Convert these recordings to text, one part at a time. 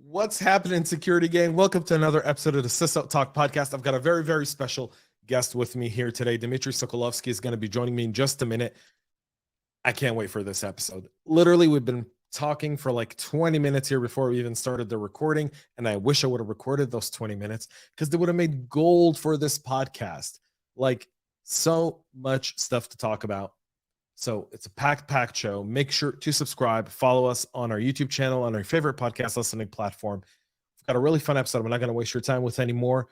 What's happening, security gang? Welcome to another episode of the CISO Talk podcast. I've got a very, very special guest with me here today. Dmitriy Sokolovskiy is going to be joining me in just a minute. I can't wait for this episode. Literally, we've been talking for like 20 minutes here before we even started the recording, and I wish I would have recorded those 20 minutes because they would have made gold for this podcast. Like, so much stuff to talk about. So it's a packed show. Make sure to subscribe, follow us on our YouTube channel, on our favorite podcast listening platform. We've got a really fun episode. I'm not going to waste your time with any more.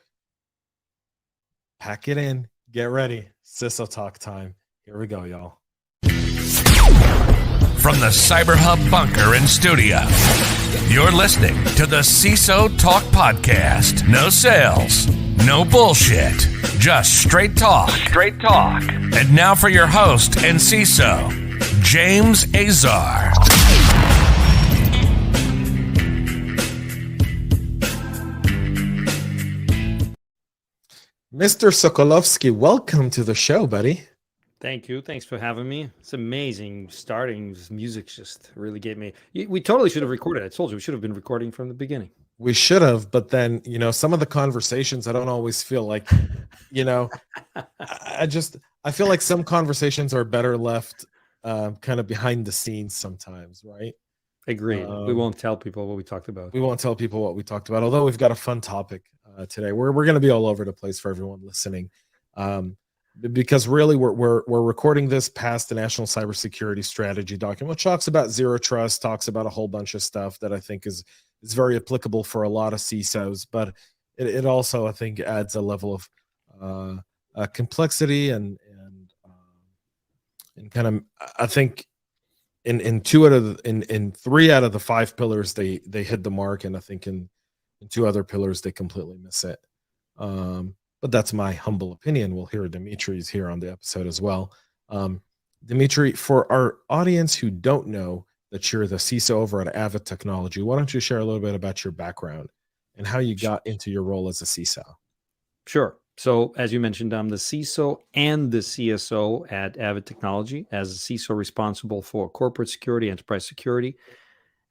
Pack it in. Get ready. CISO Talk time. Here we go, y'all. From the CyberHub bunker and studio, you're listening to the CISO Talk podcast. No sales, no bullshit, just straight talk. Straight talk. And now for your host and CISO, James Azar. Mr. Sokolovskiy, welcome to the show, buddy. Thank you. Thanks for having me. It's amazing. Starting this music just really gave me. We totally should have recorded. I told you we should have been recording from the beginning. We should have, but then, some of the conversations, I don't always feel like, I feel like some conversations are better left kind of behind the scenes sometimes, right? Agreed. We won't tell people what we talked about. We won't tell people what we talked about, although we've got a fun topic today. We're going to be all over the place for everyone listening. Because really we're recording this past the National Cybersecurity Strategy document, which talks about zero trust, talks about a whole bunch of stuff that I think is very applicable for a lot of CISOs, but it also, I think, adds a level of complexity and kind of, I think in 3 out of the 5 pillars they hit the mark, and I think in 2 other pillars they completely miss it. But that's my humble opinion. We'll hear Dmitry's here on the episode as well. Dmitry, for our audience who don't know that you're the CISO over at Avid Technology, why don't you share a little bit about your background and how you got into your role as a CISO? Sure. So as you mentioned, I'm the CISO and the CSO at Avid Technology. As a CISO responsible for corporate security, enterprise security,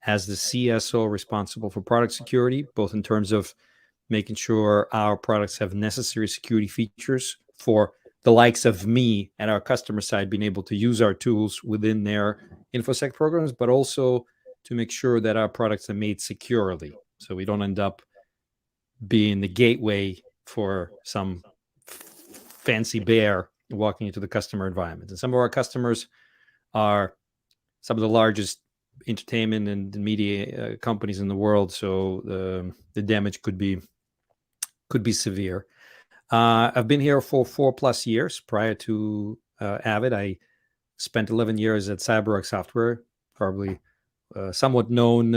as the CSO responsible for product security, both in terms of making sure our products have necessary security features for the likes of me at our customer side being able to use our tools within their Infosec programs, but also to make sure that our products are made securely, so we don't end up being the gateway for some fancy bear walking into the customer environment. And some of our customers are some of the largest entertainment and media companies in the world, so the damage could be severe. I've been here for 4+ years. Prior to Avid, I spent 11 years at CyberHub Software, probably somewhat known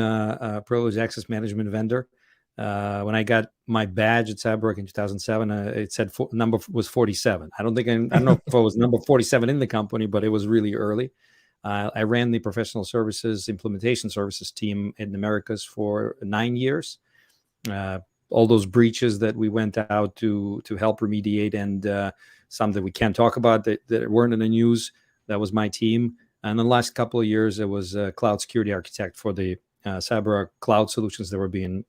privileged access management vendor. When I got my badge at CyberHub in 2007, it said number was 47. I don't know if it was number 47 in the company, but it was really early. I ran the professional services implementation services team in the Americas for 9 years. All those breaches that we went out to help remediate, and some that we can't talk about that weren't in the news, that was my team. And the last couple of years, it was a cloud security architect for the CyberHub cloud solutions that were being,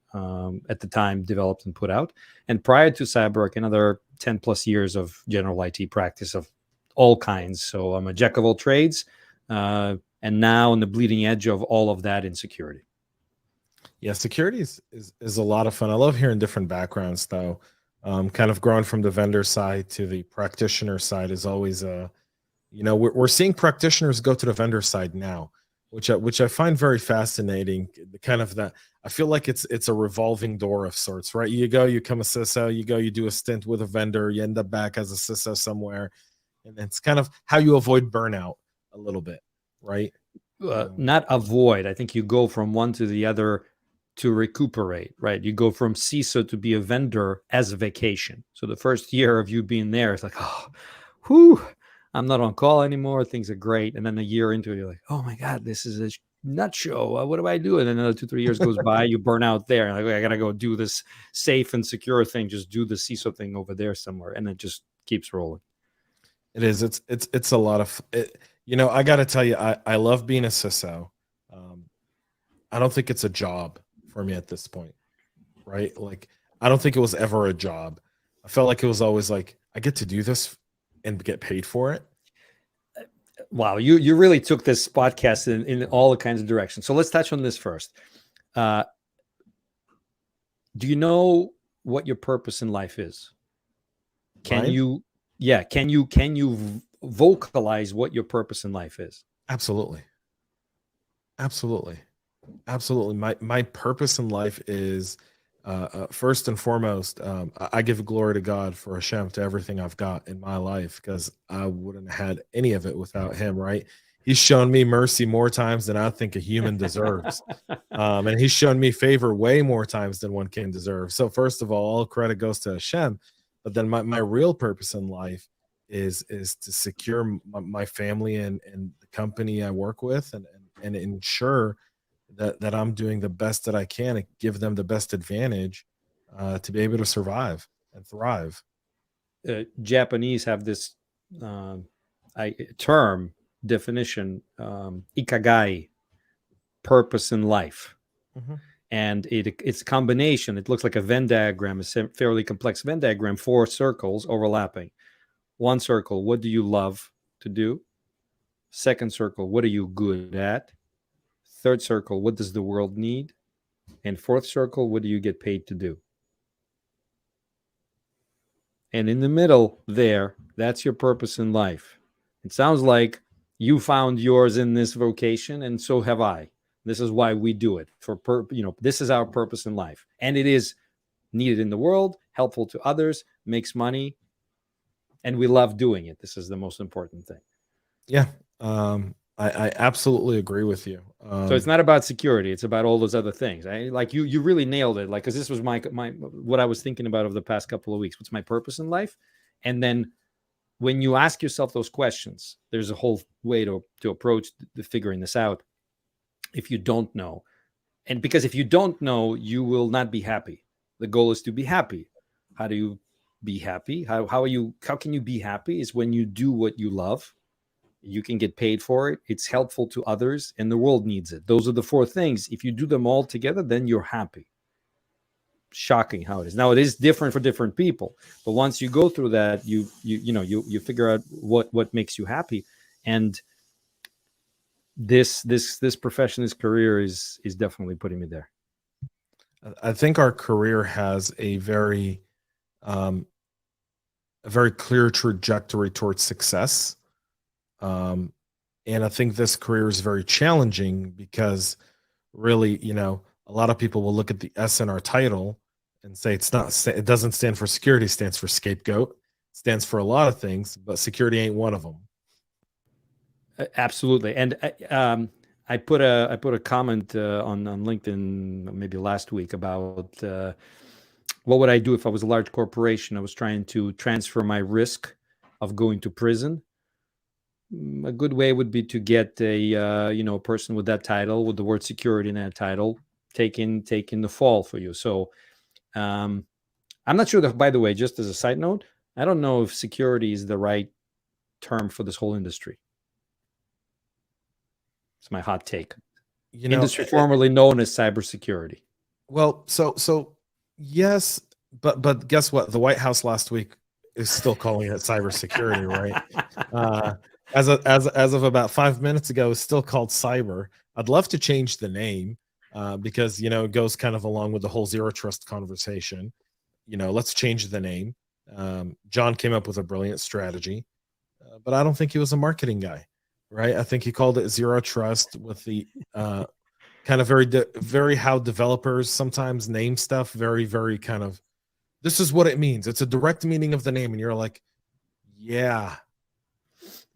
at the time, developed and put out. And prior to CyberHub, another 10+ years of general IT practice of all kinds. So I'm a jack of all trades, and now on the bleeding edge of all of that in security. Yeah, security is a lot of fun. I love hearing different backgrounds, though. Kind of growing from the vendor side to the practitioner side is always we're seeing practitioners go to the vendor side now, which I find very fascinating. Kind of that, I feel like it's a revolving door of sorts, right? You come a CISO, you do a stint with a vendor, you end up back as a CISO somewhere, and it's kind of how you avoid burnout a little bit, right? Not avoid. I think you go from one to the other to recuperate, right? You go from CISO to be a vendor as a vacation. So the first year of you being there, it's like, oh, whew, I'm not on call anymore. Things are great. And then a year into it, you're like, oh my God, this is a nut show. What do I do? And then another 2-3 years goes by, you burn out there. Like, I got to go do this safe and secure thing. Just do the CISO thing over there somewhere. And it just keeps rolling. It is. It's a lot of it. I got to tell you, I love being a CISO. I don't think it's a job for me at this point, right? Like, I don't think it was ever a job. I felt like it was always like, I get to do this and get paid for it. Wow, you really took this podcast in all kinds of directions. So let's touch on this first. Do you know what your purpose in life is? Can you vocalize what your purpose in life is? Absolutely. My purpose in life is first and foremost, I give glory to God for Hashem, to everything I've got in my life, because I wouldn't have had any of it without him, right? He's shown me mercy more times than I think a human deserves. And he's shown me favor way more times than one can deserve. So first of all credit goes to Hashem. But then my real purpose in life is to secure my family and the company I work with, and ensure that I'm doing the best that I can and give them the best advantage to be able to survive and thrive. Japanese have this term definition, ikagai, purpose in life. Mm-hmm. And it's a combination. It looks like a Venn diagram, a fairly complex Venn diagram, 4 circles overlapping. One circle, what do you love to do? Second circle, what are you good at? Third circle, what does the world need? And fourth circle, what do you get paid to do? And in the middle there, that's your purpose in life. It sounds like you found yours in this vocation, and so have I. This is why we do it. This is our purpose in life. And it is needed in the world, helpful to others, makes money, and we love doing it. This is the most important thing. Yeah. I absolutely agree with you. So it's not about security. It's about all those other things. You really nailed it. Like, because this was my what I was thinking about over the past couple of weeks. What's my purpose in life? And then when you ask yourself those questions, there's a whole way to approach figuring this out. If you don't know, and because if you don't know, you will not be happy. The goal is to be happy. How do you be happy? How can you be happy? Is when you do what you love. You can get paid for it. It's helpful to others, and the world needs it. Those are the 4 things. If you do them all together, then you're happy. Shocking how it is. Now, it is different for different people, but once you go through that, you figure out what makes you happy. And this profession, this career is definitely putting me there. I think our career has a very clear trajectory towards success. And I think this career is very challenging because really, a lot of people will look at the S in our title and say it doesn't stand for security, it stands for scapegoat, it stands for a lot of things, but security ain't one of them. Absolutely. And I put a comment on LinkedIn maybe last week about what would I do if I was a large corporation? I was trying to transfer my risk of going to prison. A good way would be to get a person with that title, with the word security in that title, taking the fall for you. So I'm not sure that, by the way, just as a side note, I don't know if security is the right term for this whole industry. It's my hot take. Industry formerly known as cybersecurity. Well, so yes, but guess what? The White House last week is still calling it cybersecurity, right? As of about 5 minutes ago, it's still called cyber. I'd love to change the name because it goes kind of along with the whole zero trust conversation. Let's change the name. John came up with a brilliant strategy, but I don't think he was a marketing guy, right? I think he called it zero trust with the kind of very how developers sometimes name stuff. Very, very kind of, this is what it means. It's a direct meaning of the name, and you're like, yeah.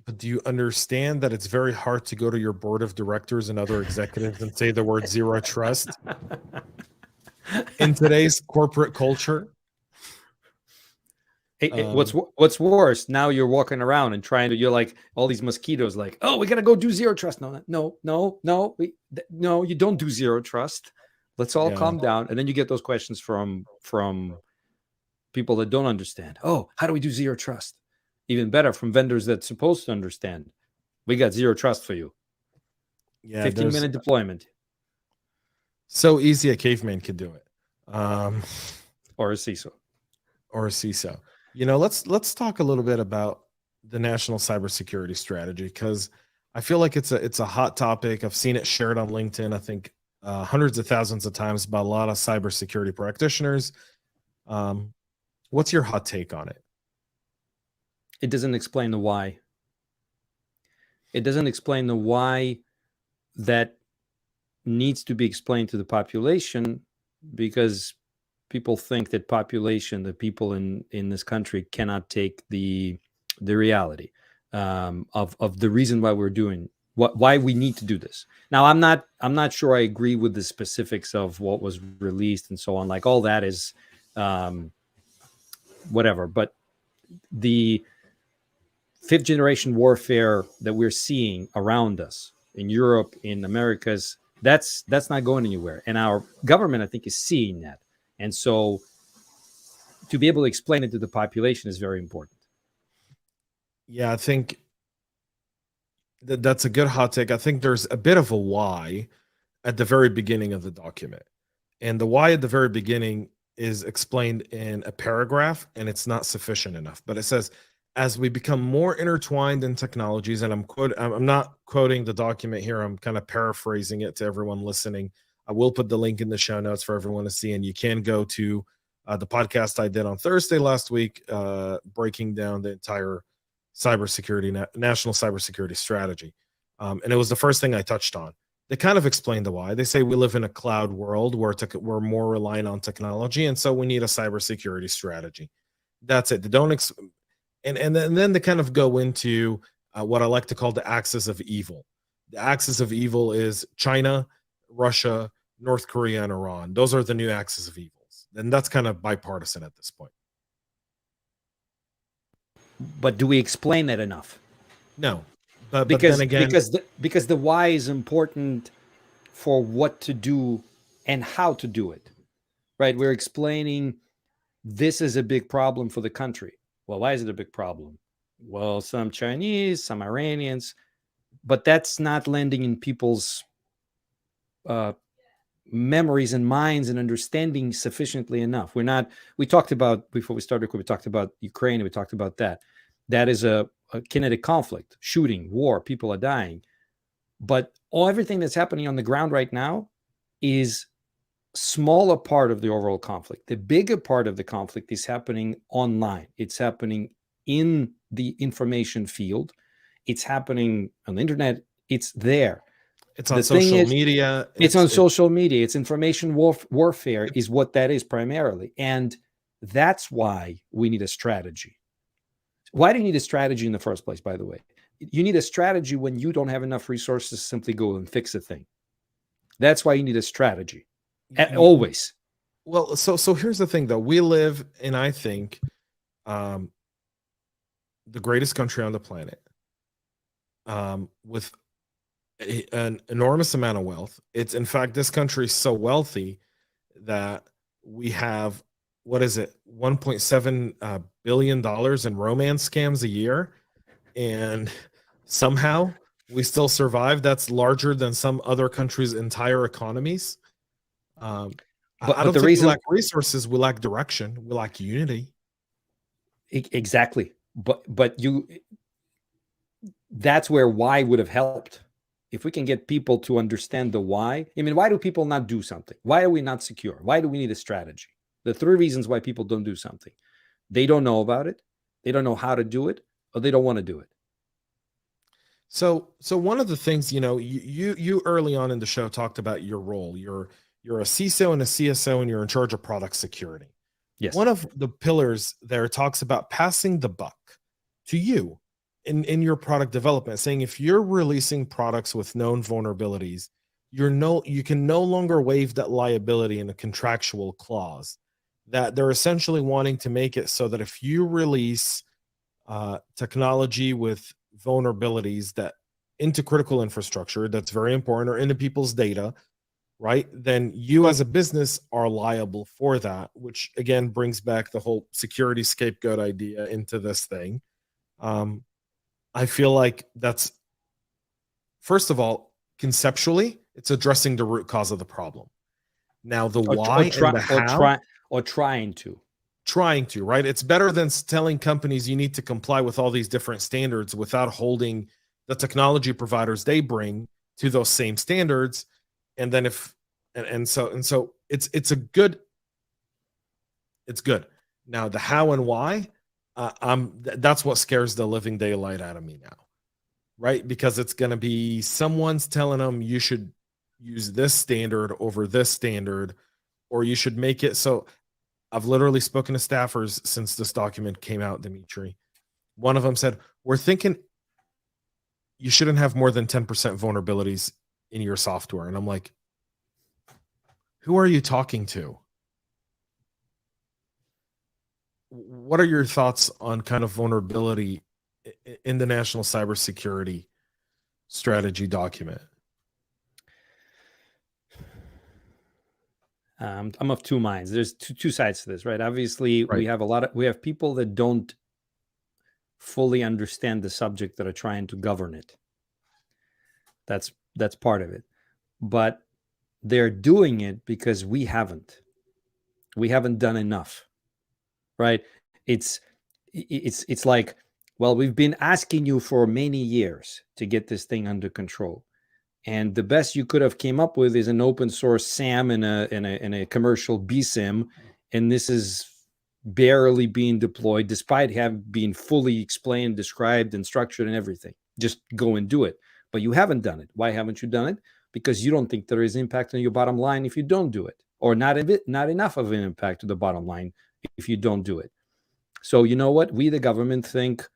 But do you understand that it's very hard to go to your board of directors and other executives and say the word zero trust in today's corporate culture? What's worse? Now you're walking around and you're like all these mosquitoes. Like, oh, we gotta go do zero trust. No, you don't do zero trust. Let's all calm down. And then you get those questions from people that don't understand. Oh, how do we do zero trust? Even better, from vendors that's supposed to understand. We got zero trust for you. Yeah, 15-minute deployment. So easy a caveman could do it. Or a CISO. Or a CISO. You know, let's talk a little bit about the national cybersecurity strategy, because I feel like it's a hot topic. I've seen it shared on LinkedIn, I think hundreds of thousands of times by a lot of cybersecurity practitioners. What's your hot take on it? It doesn't explain the why. It doesn't explain the why that needs to be explained to the population, because people think that the people in this country cannot take the reality of the reason why we're doing why we need to do this. Now, I'm not sure I agree with the specifics of what was released and so on. Like, all that is whatever, but the fifth generation warfare that we're seeing around us in Europe, in Americas, that's not going anywhere. And our government, I think, is seeing that. And so to be able to explain it to the population is very important. Yeah, I think that's a good hot take. I think there's a bit of a why at the very beginning of the document. And the why at the very beginning is explained in a paragraph, and it's not sufficient enough. But it says, as we become more intertwined in technologies, and I'm not quoting the document here, I'm kind of paraphrasing it to everyone listening. I will put the link in the show notes for everyone to see, and you can go to the podcast I did on Thursday last week, breaking down the entire national cybersecurity strategy. And it was the first thing I touched on. They kind of explain the why. They say we live in a cloud world where we're more reliant on technology, and so we need a cybersecurity strategy. That's it. They don't and then they kind of go into what I like to call the axis of evil. The axis of evil is China, Russia, North Korea, and Iran. Those are the new axis of evils. And that's kind of bipartisan at this point. But do we explain that enough? No. But then again, because the why is important for what to do and how to do it, right? We're explaining this is a big problem for the country. Well, why is it a big problem? Well, some Chinese, some Iranians, but that's not landing in people's memories and minds and understanding sufficiently enough. We talked about, before we started, we talked about Ukraine, and we talked about that. That is a kinetic conflict, shooting, war, people are dying. But everything that's happening on the ground right now is smaller part of the overall conflict. The bigger part of the conflict is happening online. It's happening in the information field. It's happening on the internet. It's there. It's on social media. It's on social media. It's information warfare is what that is primarily. And that's why we need a strategy. Why do you need a strategy in the first place, by the way? You need a strategy when you don't have enough resources to simply go and fix a thing. That's why you need a strategy. Always. Well, so here's the thing, though. We live in, I think, the greatest country on the planet, with an enormous amount of wealth. It's, in fact, this country is so wealthy that we have, what is it, $1.7 billion in romance scams a year, and somehow we still survive. That's larger than some other countries' entire economies. I don't think we lack resources. We lack direction. We lack unity. Exactly. But that's where why would have helped. If we can get people to understand the why. I mean, why do people not do something? Why are we not secure? Why do we need a strategy? The three reasons why people don't do something: they don't know about it, they don't know how to do it, or they don't want to do it. So one of the things, you early on in the show talked about your role. You're a CISO and a CSO, and you're in charge of product security. Yes. One of the pillars there talks about passing the buck to you in your product development, saying if you're releasing products with known vulnerabilities, you can no longer waive that liability in a contractual clause. That they're essentially wanting to make it so that if you release technology with vulnerabilities that into critical infrastructure that's very important, or into people's data, right, then you as a business are liable for that, which again brings back the whole security scapegoat idea into this thing. I feel like that's, first of all, conceptually, it's addressing the root cause of the problem. Now, the Or, why and the how, trying to. trying to, right? It's better than telling companies you need to comply with all these different standards without holding the technology providers they bring to those same standards. And then so it's a good, it's good. Now, the how and why, that's what scares the living daylight out of me now, right? Because it's going to be someone's telling them you should use this standard over this standard, or you should make it so. I've literally spoken to staffers since this document came out, Dmitry. One of them said, we're thinking you shouldn't have more than 10% vulnerabilities in your software. And I'm like, who are you talking to? What are your thoughts on kind of vulnerability in the national cybersecurity strategy document? I'm of two minds. There's two sides to this, right? Obviously, Right. we have people that don't fully understand the subject that are trying to govern it. That's part of it. But they're doing it because we haven't done enough, right? It's like, well, we've been asking you for many years to get this thing under control. And the best you could have came up with is an open source SAM and a commercial BSIM, and this is barely being deployed, despite having been fully explained, described, and structured, and everything. Just go and do it. But you haven't done it. Why haven't you done it? Because you don't think there is impact on your bottom line if you don't do it, or not enough of an impact to the bottom line if you don't do it. So you know what? We, the government, think.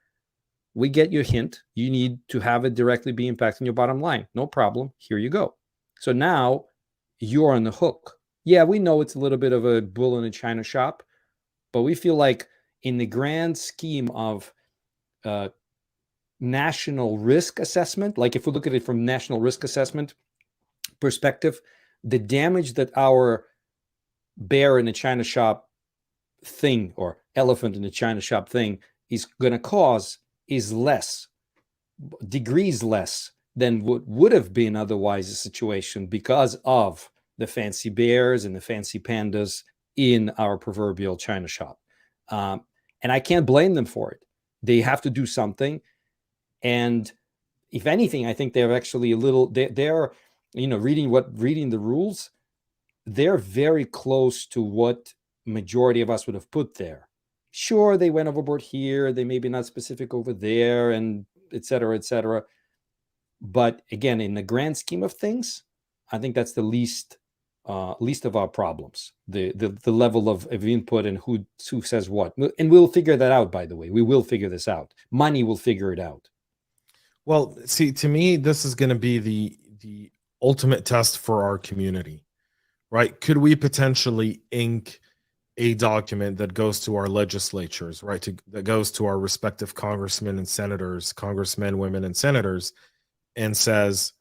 We get your hint. You need to have it directly be impacting your bottom line. No problem. Here you go. So now you're on the hook. Yeah, we know it's a little bit of a bull in a china shop, but we feel like in the grand scheme of national risk assessment, like if we look at it from national risk assessment perspective, the damage that our bear in a china shop thing or elephant in a china shop thing is going to cause is less, degrees less than what would have been otherwise a situation because of the fancy bears and the fancy pandas in our proverbial china shop. And I can't blame them for it. They have to do something. And if anything, I think they're actually a little, they're reading the rules, they're very close to what majority of us would have put there. Sure, they went overboard here. They may be not specific over there, and et cetera, et cetera. But again, in the grand scheme of things, I think that's the least of our problems. The level of input and who says what, and we'll figure that out. By the way, we will figure this out. Money will figure it out. Well, see, to me, this is going to be the ultimate test for our community, right? Could we potentially ink a document that goes to our legislatures, right? That goes to our respective congressmen and senators, congressmen, women, and senators, and says,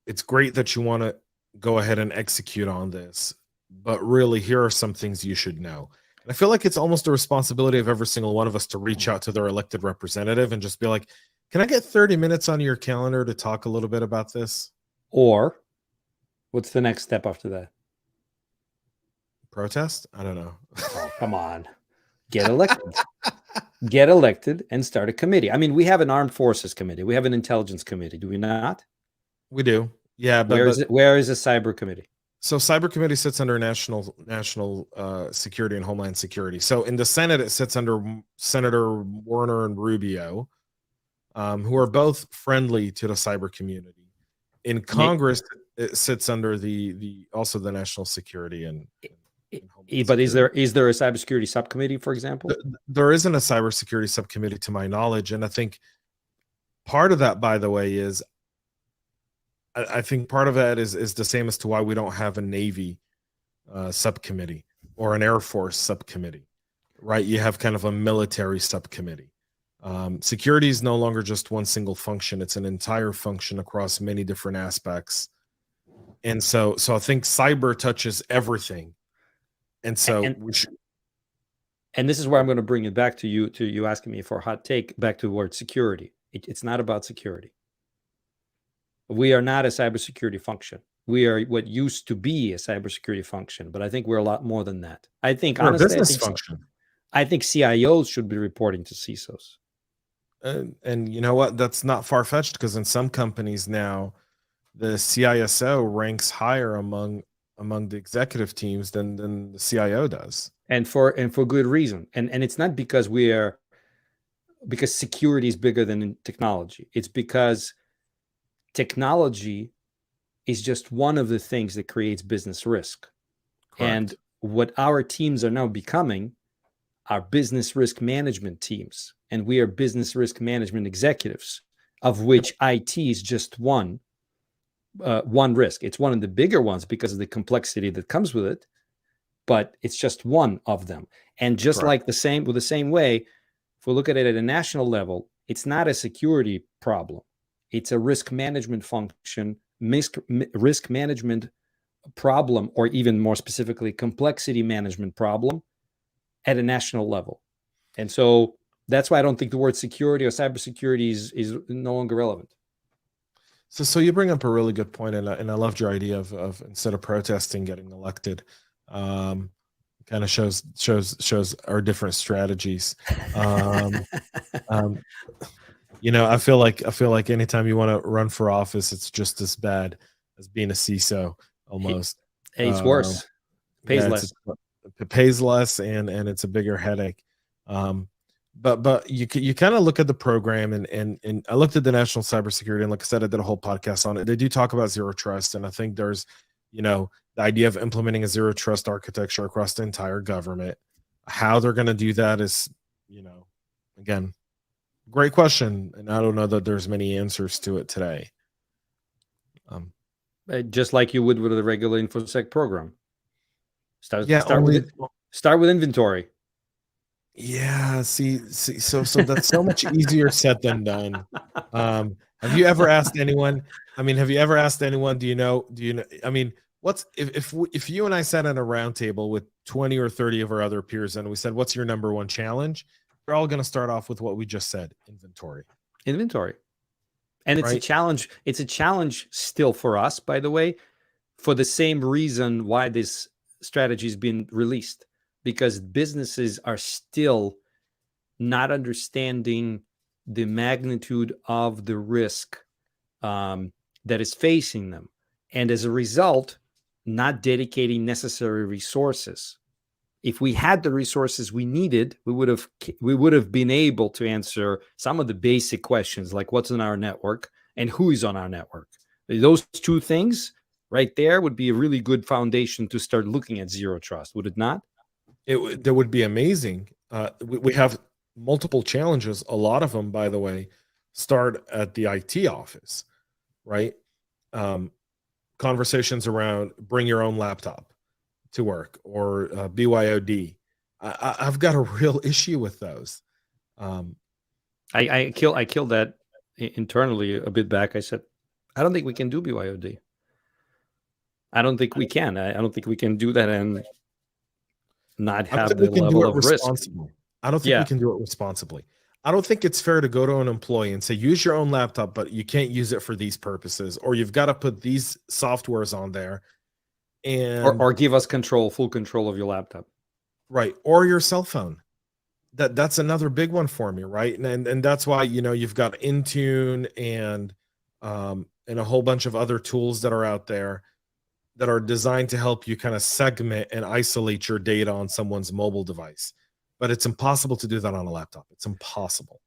it's great that you want to go ahead and execute on this, but really, here are some things you should know. And I feel like it's almost a responsibility of every single one of us to reach out to their elected representative and just be like, can I get 30 minutes on your calendar to talk a little bit about this? Or what's the next step after that? Protest? I don't know. Oh, come on. Get elected. Get elected and start a committee. I mean, we have an armed forces committee. We have an intelligence committee. Do we not? We do. Yeah. But where is a cyber committee? So cyber committee sits under national security and homeland security. So in the Senate, it sits under Senator Warner and Rubio, who are both friendly to the cyber community. In Congress, it sits under also the national security and but is there a cybersecurity subcommittee, for example? There isn't a cybersecurity subcommittee to my knowledge. And I think part of that, by the way, is I think part of that is the same as to why we don't have a Navy subcommittee or an Air Force subcommittee, right? You have kind of a military subcommittee. Security is no longer just one single function. It's an entire function across many different aspects. And so I think cyber touches everything. And so and this is where I'm going to bring it back to you asking me for a hot take, back to the word security. It's not about security. We are not a cybersecurity function. We are what used to be a cybersecurity function, but I think we're a lot more than that. I think, We're a honestly, business function. I think CIOs should be reporting to CISOs. And you know what? That's not far-fetched, because in some companies now, the CISO ranks higher among the executive teams than the CIO does. And for good reason. And it's not because because security is bigger than technology. It's because technology is just one of the things that creates business risk. Correct. And what our teams are now becoming are business risk management teams. And we are business risk management executives, of which IT is just one risk. It's one of the bigger ones because of the complexity that comes with it, but it's just one of them. And just Correct. like the same way, if we look at it at a national level, it's not a security problem. It's a risk management function, risk management problem, or even more specifically, complexity management problem at a national level. And so that's why I don't think the word security or cybersecurity is no longer relevant. So you bring up a really good point, and I loved your idea of instead of protesting, getting elected. Kind of shows our different strategies. You know, I feel like anytime you want to run for office, it's just as bad as being a CISO almost. It's worse. Pays less. It pays less, and it's a bigger headache. But you kind of look at the program, and I looked at the National Cybersecurity, and like I said, I did a whole podcast on it. They do talk about zero trust, and I think there's, you know, the idea of implementing a zero trust architecture across the entire government. How they're going to do that is, you know, again, great question, and I don't know that there's many answers to it today. Just like you would with a regular InfoSec program. Start with inventory. Yeah, see, so that's so much easier said than done. Have you ever asked anyone? I mean, have you ever asked anyone? Do you know? I mean, what's if you and I sat at a round table with 20 or 30 of our other peers, and we said, "What's your number one challenge?" We're all going to start off with what we just said: inventory. And it's a challenge. It's a challenge still for us, by the way, for the same reason why this strategy has been released. Because businesses are still not understanding the magnitude of the risk that is facing them. And as a result, not dedicating necessary resources. If we had the resources we needed, we would have been able to answer some of the basic questions, like what's on our network and who is on our network. Those two things right there would be a really good foundation to start looking at zero trust, would it not? That would be amazing. We have multiple challenges. A lot of them, by the way, start at the IT office, right? Conversations around bring your own laptop to work, or BYOD. I've got a real issue with those. I killed that internally a bit back. I said, I don't think we can do BYOD. I don't think we can. I don't think we can do that and not have the level of risk. I don't think we can do it responsibly. I don't think it's fair to go to an employee and say, use your own laptop, but you can't use it for these purposes, or you've got to put these softwares on there, and or give us full control of your laptop, right? Or your cell phone. That's another big one for me, right? And that's why, you know, you've got Intune and a whole bunch of other tools that are out there that are designed to help you kind of segment and isolate your data on someone's mobile device. But it's impossible to do that on a laptop. It's impossible.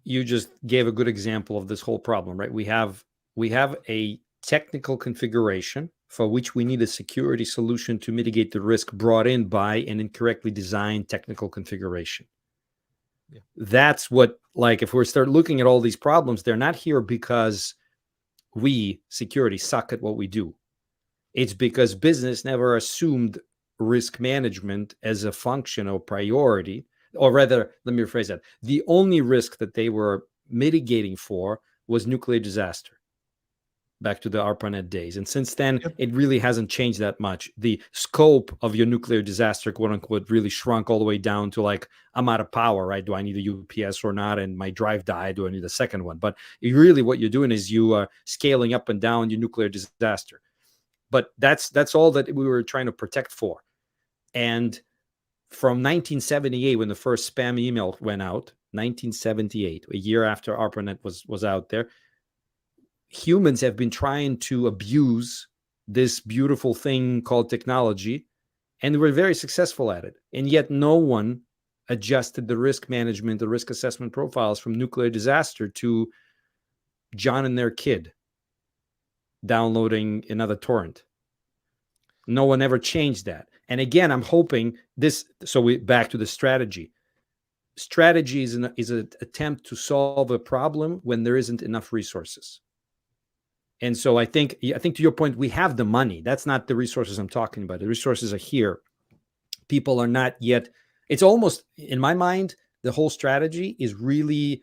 You just gave a good example of this whole problem, right? We have a technical configuration for which we need a security solution to mitigate the risk brought in by an incorrectly designed technical configuration. Yeah. That's what, like, if we start looking at all these problems, they're not here because we, security, suck at what we do. It's because business never assumed risk management as a function or priority, or rather, let me rephrase that. The only risk that they were mitigating for was nuclear disaster, back to the ARPANET days. And since then, it really hasn't changed that much. The scope of your nuclear disaster, quote unquote, really shrunk all the way down to like, I'm out of power, right? Do I need a UPS or not? And my drive died. Do I need a second one? But really what you're doing is you are scaling up and down your nuclear disaster. but that's all that we were trying to protect for. And from 1978, when the first spam email went out, 1978, a year after ARPANET was out there, humans have been trying to abuse this beautiful thing called technology, and we're very successful at it. And yet no one adjusted the risk management, the risk assessment profiles from nuclear disaster to John and their kid downloading another torrent. No one ever changed that. And again, I'm hoping this, so we back to the strategy. Strategy is an attempt to solve a problem when there isn't enough resources. And so I think to your point, we have the money. That's not the resources I'm talking about. The resources are here. People are not yet. It's almost, in my mind, the whole strategy is really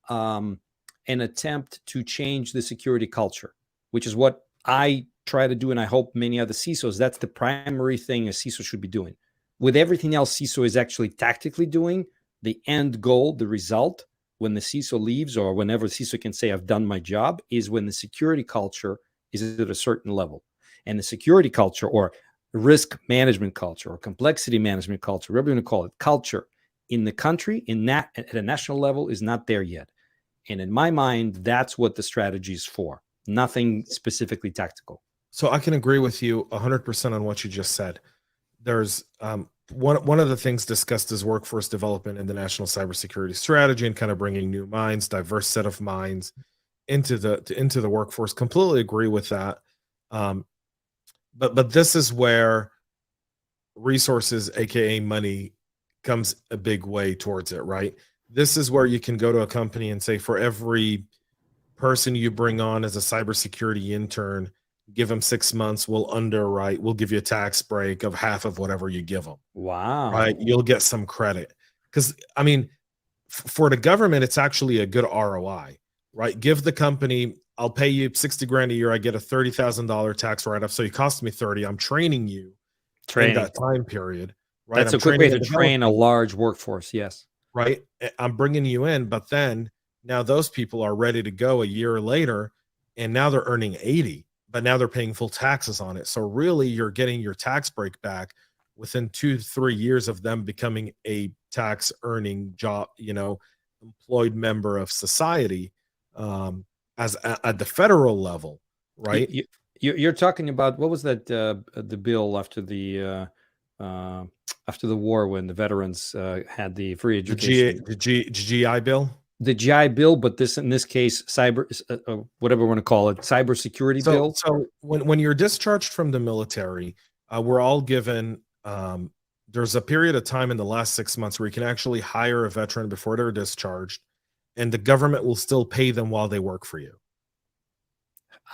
an attempt to change the security culture, which is what I try to do. And I hope many other CISOs, that's the primary thing a CISO should be doing. With everything else CISO is actually tactically doing, the end goal, the result, when the CISO leaves or whenever CISO can say, I've done my job, is when the security culture is at a certain level. And the security culture or risk management culture or complexity management culture, whatever you want to call it, culture in the country at a national level is not there yet. And in my mind, that's what the strategy is for. Nothing specifically tactical. So I can agree with you 100% on what you just said. There's one of the things discussed is workforce development in the national cybersecurity strategy and kind of bringing new minds, diverse set of minds into the workforce. Completely agree with that. But this is where resources, aka money, comes a big way towards it, right? This is where you can go to a company and say, for every person you bring on as a cybersecurity intern, give them 6 months, we'll underwrite, we'll give you a tax break of half of whatever you give them. Wow. Right? You'll get some credit. Because, I mean, for the government, it's actually a good ROI, right? Give the company, I'll pay you 60 grand a year, I get a $30,000 tax write-off, so you cost me 30. I'm training you in that time period, right? That's a quick way to train a large workforce, yes. Right? I'm bringing you in, but then now those people are ready to go a year later, and now they're earning 80. But now they're paying full taxes on it. So really you're getting your tax break back within 2 to 3 years of them becoming a tax earning job, employed member of society, as at the federal level, right? You're talking about, what was that, the bill after the war when the veterans had the free education? The GI Bill? The GI Bill, but in this case, cyber, whatever we want to call it, cybersecurity bill. So when you're discharged from the military, we're all given, there's a period of time in the last 6 months where you can actually hire a veteran before they're discharged, and the government will still pay them while they work for you.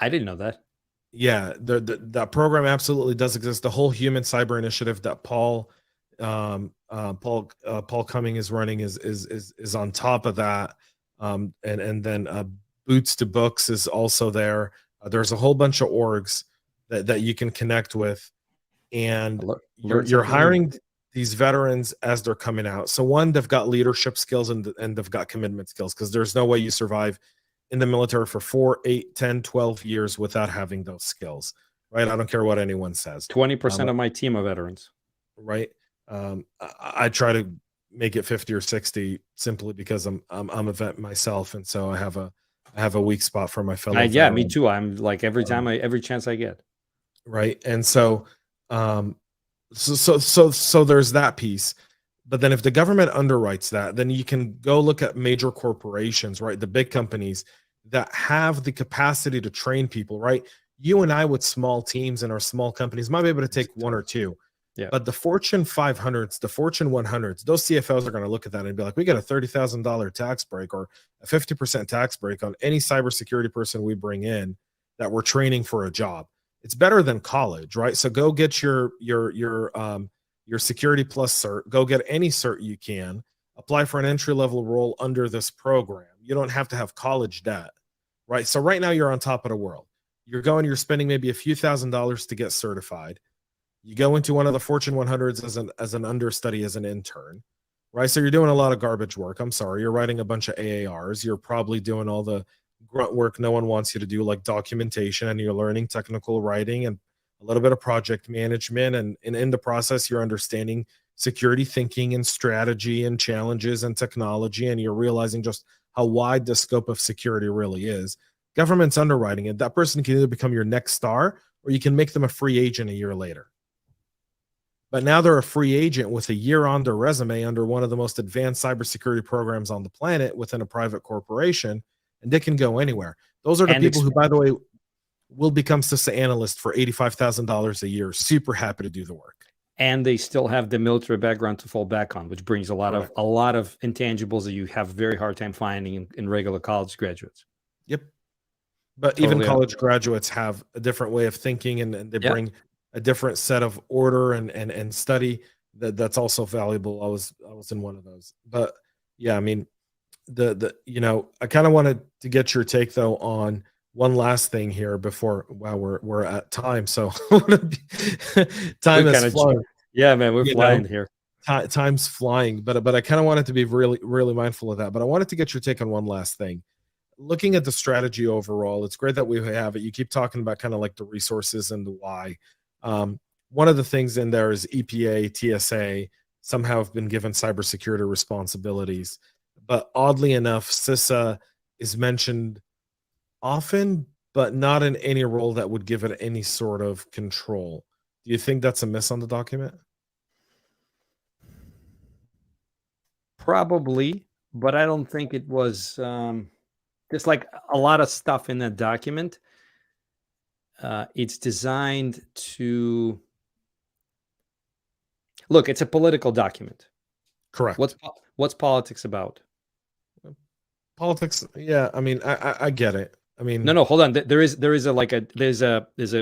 I didn't know that. Yeah, that program absolutely does exist. The whole Human Cyber Initiative that Paul Cumming is running is on top of that, and then Boots to Books is also there. There's a whole bunch of orgs that you can connect with, and you're hiring these veterans as they're coming out. So one, they've got leadership skills and they've got commitment skills, because there's no way you survive in the military for 4, 8, 10, 12 years without having those skills, right? I don't care what anyone says. 20% of my team are veterans, right? I try to make it 50 or 60 simply because I'm a vet myself, and so I have a weak spot for my fellow. Yeah, me too. I'm like every chance I get. Right, and so so there's that piece. But then if the government underwrites that, then you can go look at major corporations, right? The big companies that have the capacity to train people, right? You and I with small teams and our small companies might be able to take 1 or 2. Yeah. But the Fortune 500s, the Fortune 100s, those CFOs are going to look at that and be like, we got a $30,000 tax break or a 50% tax break on any cybersecurity person we bring in that we're training for a job. It's better than college, right? So go get your Security Plus cert, go get any cert you can, apply for an entry-level role under this program. You don't have to have college debt, right? So right now you're on top of the world. You're spending maybe a few $1,000s to get certified. You go into one of the Fortune 100s as an understudy, as an intern, right? So you're doing a lot of garbage work. I'm sorry. You're writing a bunch of AARs. You're probably doing all the grunt work no one wants you to do, like documentation, and you're learning technical writing and a little bit of project management, and in the process, you're understanding security thinking and strategy and challenges and technology, and you're realizing just how wide the scope of security really is. Government's underwriting it. That person can either become your next star, or you can make them a free agent a year later. But now they're a free agent with a year on their resume under one of the most advanced cybersecurity programs on the planet within a private corporation, and they can go anywhere. Those are the people who, by the way, will become CISA analysts for $85,000 a year. Super happy to do the work. And they still have the military background to fall back on, which brings a lot of intangibles that you have very hard time finding in regular college graduates. Yep. But totally, even college graduates have a different way of thinking, and they bring a different set of order and study that's also valuable. I was in one of those. But yeah, I mean, I kind of wanted to get your take though on one last thing here before we're at time. So time is flying. Yeah, man, we're flying here. Time's flying, but I kind of wanted to be really, really mindful of that. But I wanted to get your take on one last thing. Looking at the strategy overall, it's great that we have it. You keep talking about kind of like the resources and the why. One of the things in there is EPA, TSA somehow have been given cybersecurity responsibilities, but oddly enough, CISA is mentioned often, but not in any role that would give it any sort of control. Do you think that's a miss on the document? Probably, but I don't think it was. There's like a lot of stuff in that document. It's designed to look. It's a political document. Correct. What's politics about? Politics. Yeah, I mean, I get it. I mean, no, hold on. There's a.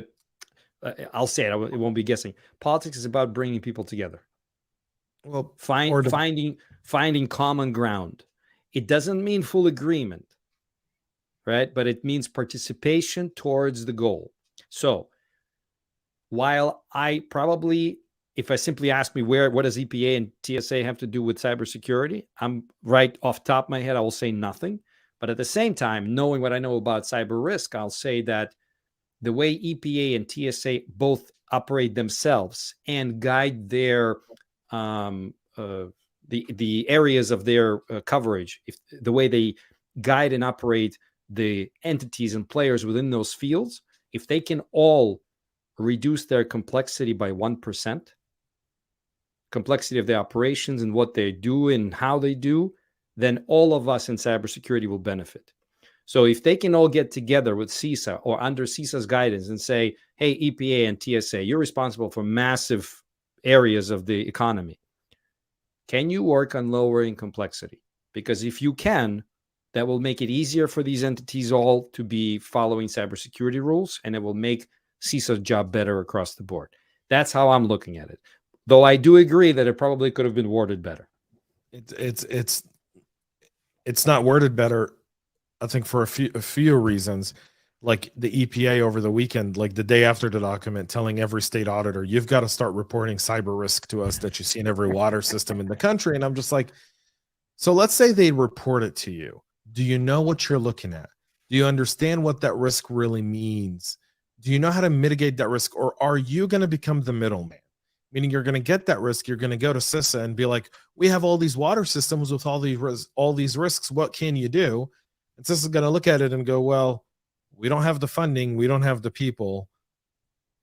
I'll say it. It won't be guessing. Politics is about bringing people together. Well, finding common ground. It doesn't mean full agreement, right? But it means participation towards the goal. So while I probably, if I simply ask me what does EPA and TSA have to do with cybersecurity, I'm right off the top of my head, I will say nothing. But at the same time, knowing what I know about cyber risk, I'll say that the way EPA and TSA both operate themselves and guide their the areas of their coverage, if the way they guide and operate the entities and players within those fields, if they can all reduce their complexity by 1%, complexity of the operations and what they do and how they do, then all of us in cybersecurity will benefit. So if they can all get together with CISA or under CISA's guidance and say, hey, EPA and TSA, you're responsible for massive areas of the economy. Can you work on lowering complexity? Because if you can, that will make it easier for these entities all to be following cybersecurity rules, and it will make CISA's job better across the board. That's how I'm looking at it. Though I do agree that it probably could have been worded better. It's not worded better, I think, for a few reasons. Like the EPA over the weekend, like the day after the document, telling every state auditor, you've got to start reporting cyber risk to us that you see in every water system in the country. And I'm just like, so let's say they report it to you. Do you know what you're looking at? Do you understand what that risk really means? Do you know how to mitigate that risk? Or are you going to become the middleman? Meaning you're going to get that risk. You're going to go to CISA and be like, we have all these water systems with all these risks. What can you do? And CISA is going to look at it and go, well, we don't have the funding. We don't have the people,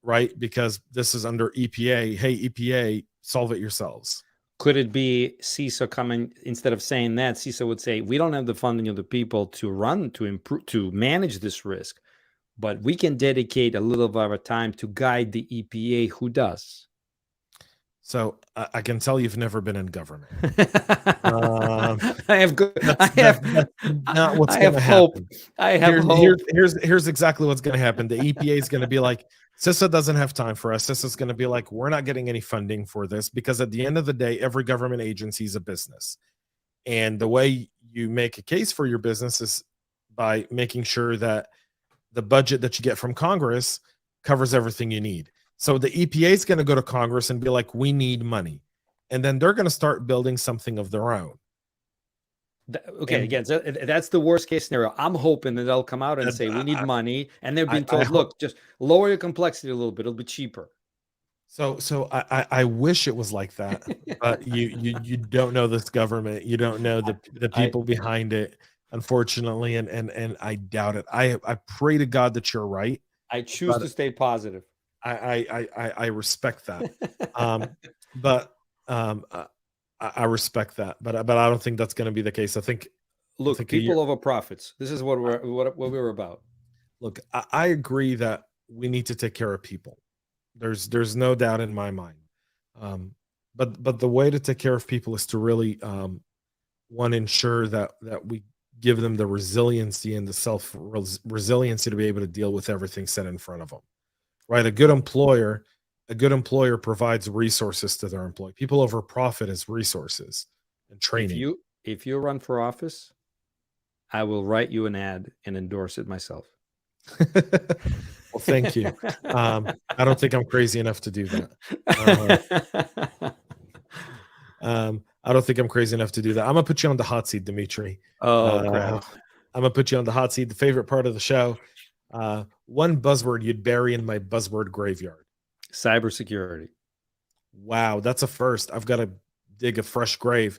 right? Because this is under EPA. Hey, EPA, solve it yourselves. Could it be CISO coming, instead of saying that, CISO would say, we don't have the funding of the people to improve, to manage this risk, but we can dedicate a little of our time to guide the EPA who does. So I can tell you've never been in government. I have good. Not what's going to happen. I have hope. Here's exactly what's going to happen. The EPA is going to be like, CISA doesn't have time for us. CISA is going to be like, we're not getting any funding for this, because at the end of the day, every government agency is a business. And the way you make a case for your business is by making sure that the budget that you get from Congress covers everything you need. So the EPA is going to go to Congress and be like, we need money. And then they're going to start building something of their own. Okay, And again, so that's the worst case scenario. I'm hoping that they'll come out and say we need money, and they're being told, look, just lower your complexity a little bit; it'll be cheaper. So I wish it was like that, but you don't know this government. You don't know the people behind it, unfortunately, and I doubt it. I pray to God that you're right. I choose to stay positive. I respect that. But I respect that, but I don't think that's going to be the case. I think people over profits. This is what we're about. Look, I agree that we need to take care of people. There's no doubt in my mind. But the way to take care of people is to really ensure that we give them the resiliency and the resiliency to be able to deal with everything set in front of them. Right? A good employer provides resources to their employee. People over profit is resources and training. If you run for office, I will write you an ad and endorse it myself. Well, thank you. I don't think I'm crazy enough to do that. I don't think I'm crazy enough to do that. I'm gonna put you on the hot seat, Dmitry. Crap. I'm gonna put you on the hot seat. The favorite part of the show. One buzzword you'd bury in my buzzword graveyard. Cybersecurity. Wow, that's a first. I've got to dig a fresh grave.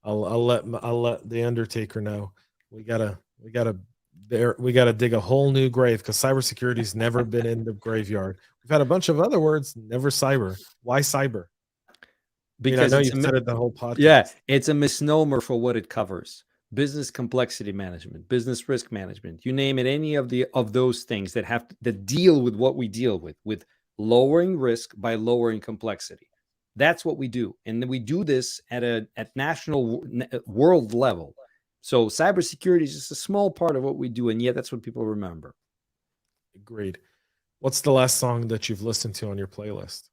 I'll let the Undertaker know. We gotta dig a whole new grave because cybersecurity's never been in the graveyard. We've had a bunch of other words, never cyber. Why cyber? Because I know you said it the whole podcast. Yeah, it's a misnomer for what it covers. Business complexity management, business risk management, you name it, any of those things that deal with what we deal with lowering risk by lowering complexity. That's what we do. And we do this at national world level. So cybersecurity is just a small part of what we do, and yet that's what people remember. Agreed. What's the last song that you've listened to on your playlist?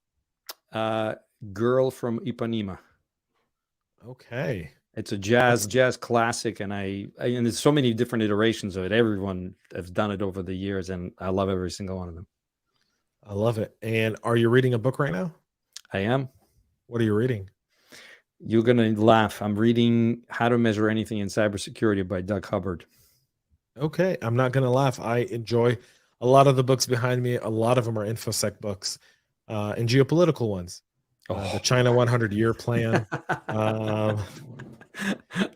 Girl from Ipanema. Okay. It's a jazz classic, and and there's so many different iterations of it. Everyone has done it over the years, and I love every single one of them. I love it. And are you reading a book right now? I am. What are you reading? You're going to laugh. I'm reading How to Measure Anything in Cybersecurity by Doug Hubbard. Okay. I'm not going to laugh. I enjoy a lot of the books behind me. A lot of them are InfoSec books and geopolitical ones. The China 100-year plan.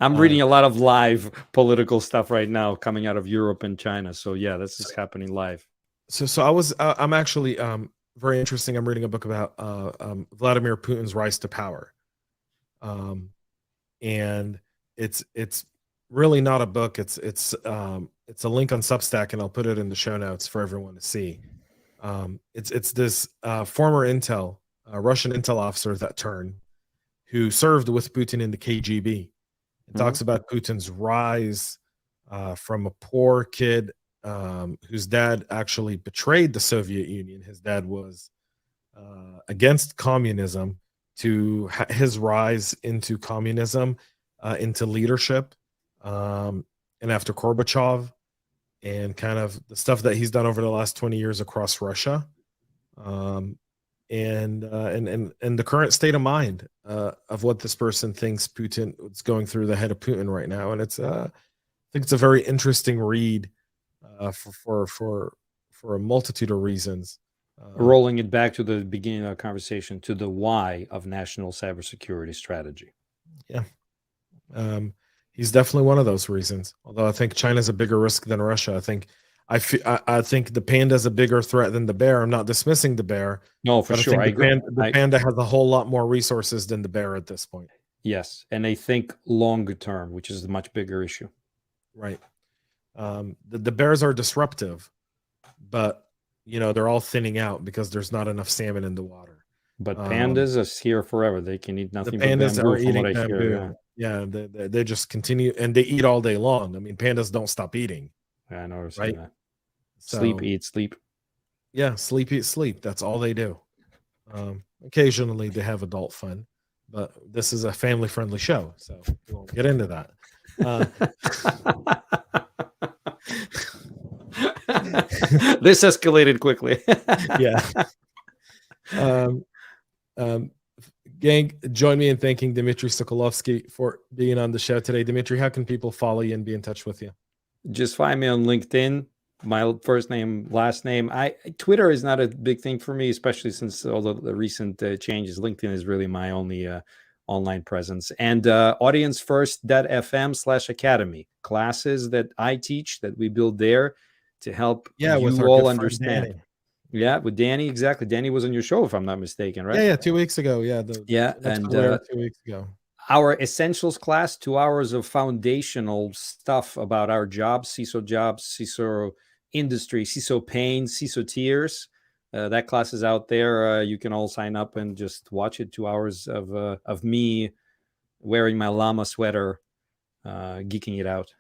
I'm reading a lot of live political stuff right now coming out of Europe and China. So yeah, this is happening live. So I'm actually very interesting. I'm reading a book about Vladimir Putin's rise to power. And it's really not a book. It's a link on Substack, and I'll put it in the show notes for everyone to see. It's this former Russian intel officer that turned, who served with Putin in the KGB. It talks about Putin's rise from a poor kid whose dad actually betrayed the Soviet Union. His dad was against communism, to his rise into communism, into leadership, and after Gorbachev, and kind of the stuff that he's done over the last 20 years across Russia, and the current state of mind of what this person thinks Putin is going through the head of Putin right now. And I think it's a very interesting read for a multitude of reasons. Rolling it back to the beginning of our conversation, to the why of national cybersecurity strategy. Yeah. He's definitely one of those reasons. Although I think China's a bigger risk than Russia. I think the panda is a bigger threat than the bear. I'm not dismissing the bear. No, for sure. The panda has a whole lot more resources than the bear at this point. Yes, and they think longer term, which is a much bigger issue. Right. The bears are disruptive, but they're all thinning out because there's not enough salmon in the water. But pandas are here forever. They can eat nothing. The pandas but bamboo, are eating bamboo. Hear, yeah, they just continue, and they eat all day long. I mean, pandas don't stop eating. I know, right? That. Sleep, eat, sleep. Yeah, sleep, eat, sleep. That's all they do. Occasionally they have adult fun, but this is a family-friendly show, so we won't get into that. This escalated quickly. Yeah. Gang, join me in thanking Dmitriy Sokolovskiy for being on the show today. Dmitry, how can people follow you and be in touch with you? Just find me on LinkedIn. My first name, last name. Twitter is not a big thing for me, especially since all the recent changes. LinkedIn is really my only online presence. And audiencefirst.fm/academy, classes that I teach that we build there to help you all understand. Danny. Yeah, with Danny, exactly. Danny was on your show, if I'm not mistaken, right? Yeah, 2 weeks ago. Yeah, and 2 weeks ago. Our essentials class, 2 hours of foundational stuff about our jobs, CISO industry, CISO pain, CISO tears. That class is out there. You can all sign up and just watch it. 2 hours of me wearing my llama sweater, geeking it out.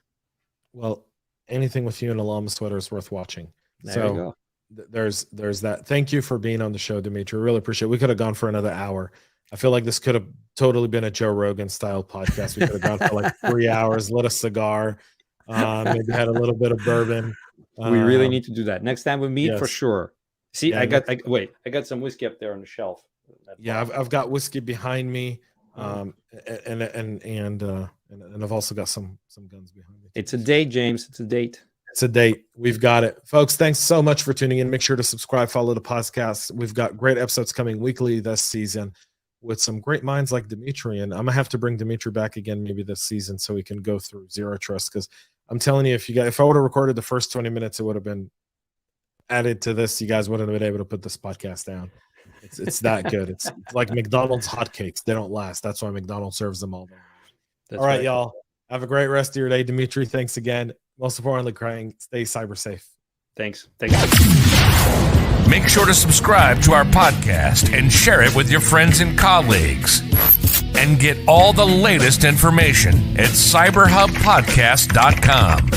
Well, anything with you in a llama sweater is worth watching. There you go. There's that. Thank you for being on the show, Dmitry. Really appreciate it. We could have gone for another hour. I feel like this could have totally been a Joe Rogan style podcast. We could have gone for like 3 hours, lit a cigar, maybe had a little bit of bourbon. We really need to do that next time we meet, for sure. See, Yeah, I got some whiskey up there on the shelf. Yeah, I've got whiskey behind me, and I've also got some guns behind me. It's a date, James. It's a date. It's a date. We've got it. Folks, thanks so much for tuning in. Make sure to subscribe, follow the podcast. We've got great episodes coming weekly this season with some great minds like Dmitry. And I'm going to have to bring Dmitry back again maybe this season so we can go through Zero Trust. Because I'm telling you, if I would have recorded the first 20 minutes, it would have been added to this. You guys wouldn't have been able to put this podcast down. It's that good. It's like McDonald's hotcakes. They don't last. That's why McDonald's serves them all. All right, y'all. Have a great rest of your day. Dmitry, thanks again. Most importantly, crying, stay cyber safe. Thanks. Make sure to subscribe to our podcast and share it with your friends and colleagues. And get all the latest information at cyberhubpodcast.com.